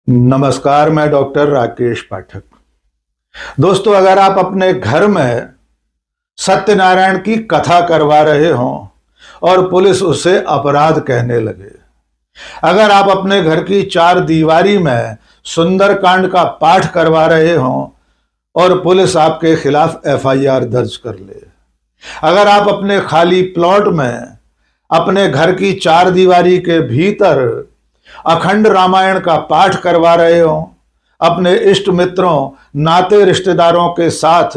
नमस्कार, मैं डॉक्टर राकेश पाठक। दोस्तों, अगर आप अपने घर में सत्यनारायण की कथा करवा रहे हों और पुलिस उसे अपराध कहने लगे, अगर आप अपने घर की चार दीवारी में सुंदरकांड का पाठ करवा रहे हों और पुलिस आपके खिलाफ एफआईआर दर्ज कर ले, अगर आप अपने खाली प्लॉट में अपने घर की चार दीवारी के भीतर अखंड रामायण का पाठ करवा रहे हो, अपने इष्ट मित्रों नाते रिश्तेदारों के साथ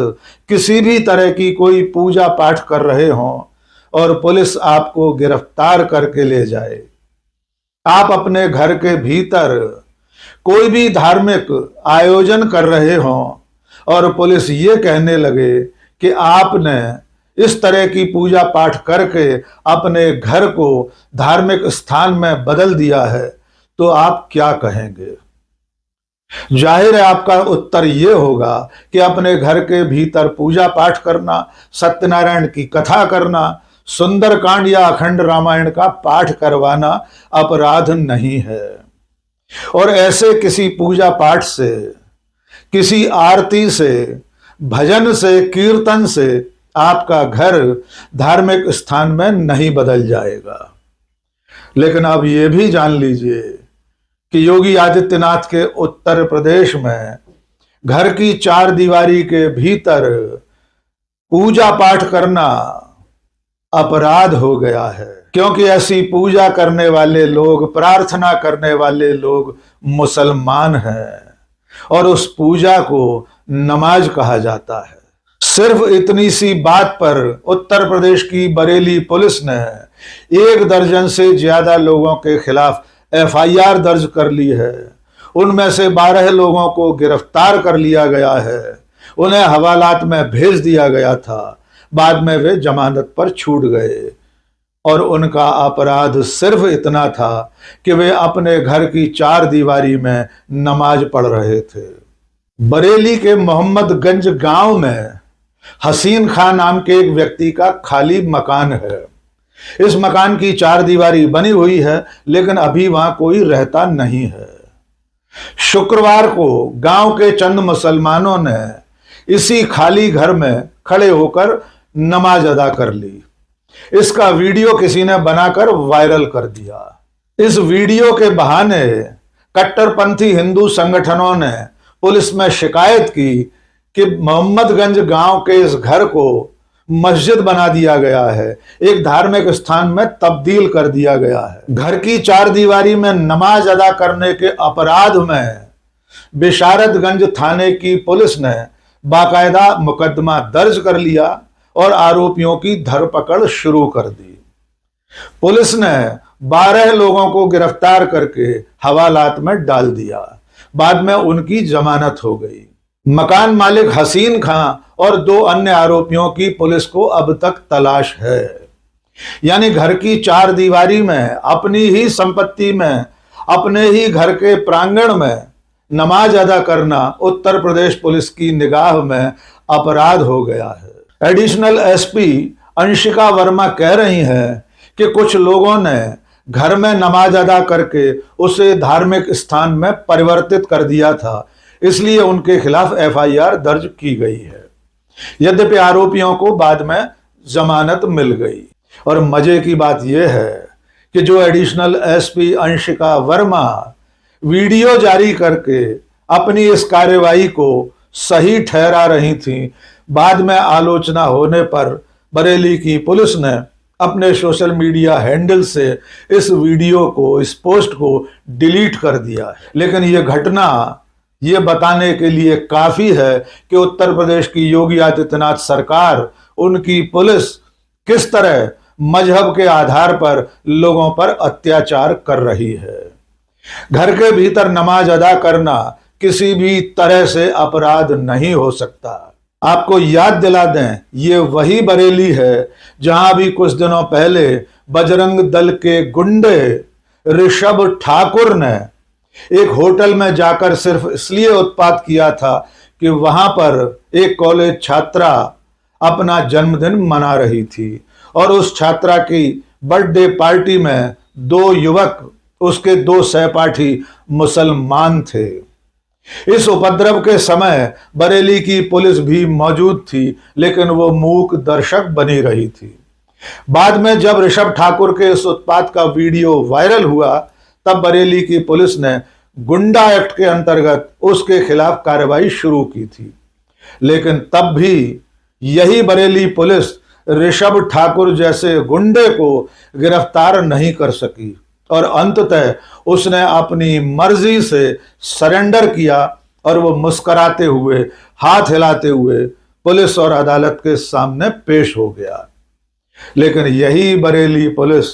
किसी भी तरह की कोई पूजा पाठ कर रहे हो और पुलिस आपको गिरफ्तार करके ले जाए, आप अपने घर के भीतर कोई भी धार्मिक आयोजन कर रहे हो और पुलिस ये कहने लगे कि आपने इस तरह की पूजा पाठ करके अपने घर को धार्मिक स्थान में बदल दिया है, तो आप क्या कहेंगे? जाहिर है आपका उत्तर यह होगा कि अपने घर के भीतर पूजा पाठ करना, सत्यनारायण की कथा करना, सुंदरकांड या अखंड रामायण का पाठ करवाना अपराध नहीं है। और ऐसे किसी पूजा पाठ से, किसी आरती से, भजन से, कीर्तन से आपका घर धार्मिक स्थान में नहीं बदल जाएगा। लेकिन आप ये भी जान लीजिए कि योगी आदित्यनाथ के उत्तर प्रदेश में घर की चार दीवारी के भीतर पूजा पाठ करना अपराध हो गया है, क्योंकि ऐसी पूजा करने वाले लोग, प्रार्थना करने वाले लोग मुसलमान हैं और उस पूजा को नमाज कहा जाता है। सिर्फ इतनी सी बात पर उत्तर प्रदेश की बरेली पुलिस ने 1 दर्जन से ज्यादा लोगों के खिलाफ एफआईआर दर्ज कर ली है। उनमें से 12 लोगों को गिरफ्तार कर लिया गया है, उन्हें हवालात में भेज दिया गया था, बाद में वे जमानत पर छूट गए और उनका अपराध सिर्फ इतना था कि वे अपने घर की चार दीवारी में नमाज पढ़ रहे थे। बरेली के मोहम्मदगंज गांव में हसीन खान नाम के एक व्यक्ति का खाली मकान है। इस मकान की चार दीवारी बनी हुई है, लेकिन अभी वहां कोई रहता नहीं है। शुक्रवार को गांव के चंद मुसलमानों ने इसी खाली घर में खड़े होकर नमाज अदा कर ली। इसका वीडियो किसी ने बनाकर वायरल कर दिया। इस वीडियो के बहाने कट्टरपंथी हिंदू संगठनों ने पुलिस में शिकायत की कि मोहम्मदगंज गांव के इस घर को मस्जिद बना दिया गया है, एक धार्मिक स्थान में तब्दील कर दिया गया है। घर की चार दीवारी में नमाज अदा करने के अपराध में बिशारतगंज थाने की पुलिस ने बाकायदा मुकदमा दर्ज कर लिया और आरोपियों की धरपकड़ शुरू कर दी। पुलिस ने 12 लोगों को गिरफ्तार करके हवालात में डाल दिया, बाद में उनकी जमानत हो गई। मकान मालिक हसीन खां और 2 अन्य आरोपियों की पुलिस को अब तक तलाश है। यानी घर की चार दीवारी में, अपनी ही संपत्ति में, अपने ही घर के प्रांगण में नमाज अदा करना उत्तर प्रदेश पुलिस की निगाह में अपराध हो गया है। एडिशनल एसपी अंशिका वर्मा कह रही हैं कि कुछ लोगों ने घर में नमाज अदा करके उसे धार्मिक स्थान में परिवर्तित कर दिया था, इसलिए उनके खिलाफ एफआईआर दर्ज की गई है। यद्यपि आरोपियों को बाद में जमानत मिल गई। और मजे की बात यह है कि जो additional SP Anshika Verma video जारी करके अपनी इस कार्रवाई को सही ठहरा रही थी, बाद में आलोचना होने पर बरेली की पुलिस ने अपने सोशल मीडिया हैंडल से इस वीडियो को, इस पोस्ट को डिलीट कर दिया। लेकिन यह घटना ये बताने के लिए काफी है कि उत्तर प्रदेश की योगी आदित्यनाथ सरकार, उनकी पुलिस किस तरह मजहब के आधार पर लोगों पर अत्याचार कर रही है। घर के भीतर नमाज अदा करना किसी भी तरह से अपराध नहीं हो सकता। आपको याद दिला दें, ये वही बरेली है जहां भी कुछ दिनों पहले बजरंग दल के गुंडे ऋषभ ठाकुर ने एक होटल में जाकर सिर्फ इसलिए उत्पात किया था कि वहां पर एक कॉलेज छात्रा अपना जन्मदिन मना रही थी और उस छात्रा की बर्थडे पार्टी में 2 युवक, उसके 2 सहपाठी मुसलमान थे। इस उपद्रव के समय बरेली की पुलिस भी मौजूद थी, लेकिन वो मूक दर्शक बनी रही थी। बाद में जब ऋषभ ठाकुर के इस उत्पात का वीडियो वायरल हुआ, तब बरेली की पुलिस ने गुंडा एक्ट के अंतर्गत उसके खिलाफ कार्रवाई शुरू की थी। लेकिन तब भी यही बरेली पुलिस ऋषभ ठाकुर जैसे गुंडे को गिरफ्तार नहीं कर सकी और अंततः उसने अपनी मर्जी से सरेंडर किया और वो मुस्कुराते हुए, हाथ हिलाते हुए पुलिस और अदालत के सामने पेश हो गया। लेकिन यही बरेली पुलिस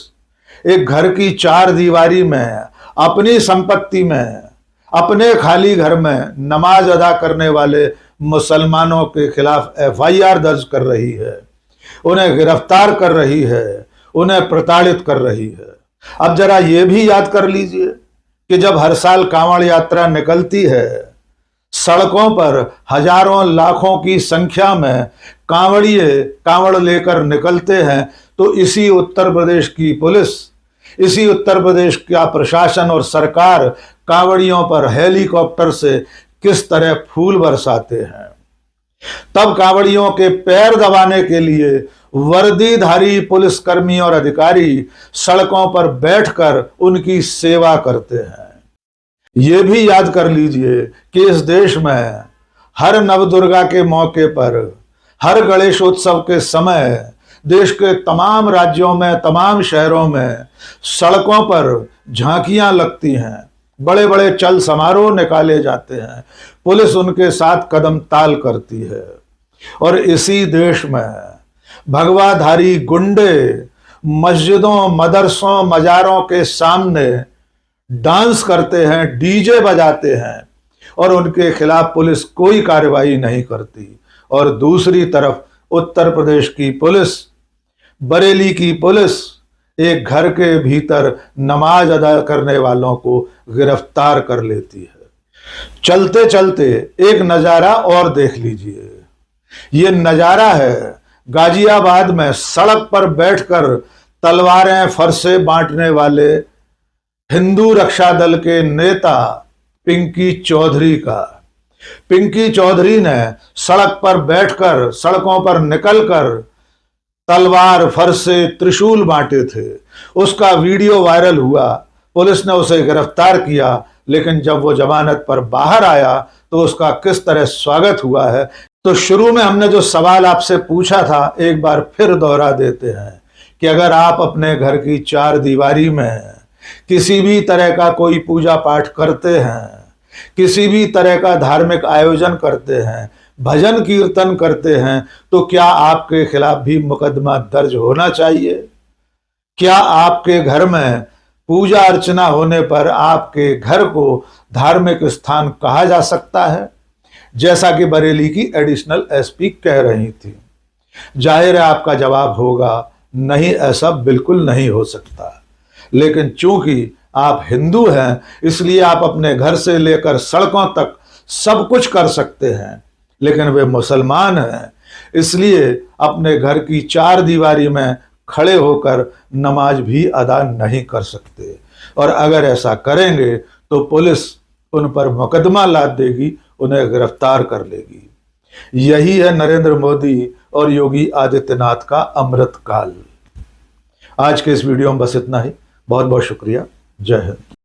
एक घर की चार दीवारी में, अपनी संपत्ति में, अपने खाली घर में नमाज अदा करने वाले मुसलमानों के खिलाफ एफआईआर दर्ज कर रही है, उन्हें गिरफ्तार कर रही है, उन्हें प्रताड़ित कर रही है। अब जरा ये भी याद कर लीजिए कि जब हर साल कांवड़ यात्रा निकलती है, सड़कों पर हजारों लाखों की संख्या में कांवड़िए कांवड़ लेकर निकलते हैं, तो इसी उत्तर प्रदेश की पुलिस, इसी उत्तर प्रदेश का प्रशासन और सरकार कांवड़ियों पर हेलीकॉप्टर से किस तरह फूल बरसाते हैं। तब कांवड़ियों के पैर दबाने के लिए वर्दीधारी पुलिसकर्मी और अधिकारी सड़कों पर बैठकर उनकी सेवा करते हैं। ये भी याद कर लीजिए कि इस देश में हर नवदुर्गा के मौके पर, हर गणेशोत्सव के समय देश के तमाम राज्यों में, तमाम शहरों में सड़कों पर झांकियां लगती हैं, बड़े बड़े चल समारोह निकाले जाते हैं, पुलिस उनके साथ कदम ताल करती है। और इसी देश में भगवाधारी गुंडे मस्जिदों, मदरसों, मजारों के सामने डांस करते हैं, डीजे बजाते हैं और उनके खिलाफ पुलिस कोई कार्रवाई नहीं करती। और दूसरी तरफ उत्तर प्रदेश की पुलिस, बरेली की पुलिस एक घर के भीतर नमाज अदा करने वालों को गिरफ्तार कर लेती है। चलते चलते एक नजारा और देख लीजिए। ये नजारा है गाजियाबाद में सड़क पर बैठकर तलवारें फरसे बांटने वाले हिंदू रक्षा दल के नेता पिंकी चौधरी का। पिंकी चौधरी ने सड़क पर बैठकर, सड़कों पर निकलकर तलवार, फरसे, त्रिशूल बांटे थे। उसका वीडियो वायरल हुआ, पुलिस ने उसे गिरफ्तार किया, लेकिन जब वो जमानत पर बाहर आया तो उसका किस तरह स्वागत हुआ है। तो शुरू में हमने जो सवाल आपसे पूछा था, एक बार फिर दोहरा देते हैं कि अगर आप अपने घर की चार दीवारी में किसी भी तरह का कोई पूजा पाठ करते हैं, किसी भी तरह का धार्मिक आयोजन करते हैं, भजन कीर्तन करते हैं, तो क्या आपके खिलाफ भी मुकदमा दर्ज होना चाहिए? क्या आपके घर में पूजा अर्चना होने पर आपके घर को धार्मिक स्थान कहा जा सकता है, जैसा कि बरेली की एडिशनल एसपी कह रही थी? जाहिर है आपका जवाब होगा नहीं, ऐसा बिल्कुल नहीं हो सकता। लेकिन चूंकि आप हिंदू हैं, इसलिए आप अपने घर से लेकर सड़कों तक सब कुछ कर सकते हैं। लेकिन वे मुसलमान हैं, इसलिए अपने घर की चार दीवारी में खड़े होकर नमाज भी अदा नहीं कर सकते। और अगर ऐसा करेंगे तो पुलिस उन पर मुकदमा लाद देगी, उन्हें गिरफ्तार कर लेगी। यही है नरेंद्र मोदी और योगी आदित्यनाथ का अमृत काल। आज के इस वीडियो में बस इतना ही। बहुत बहुत शुक्रिया। जय हिंद।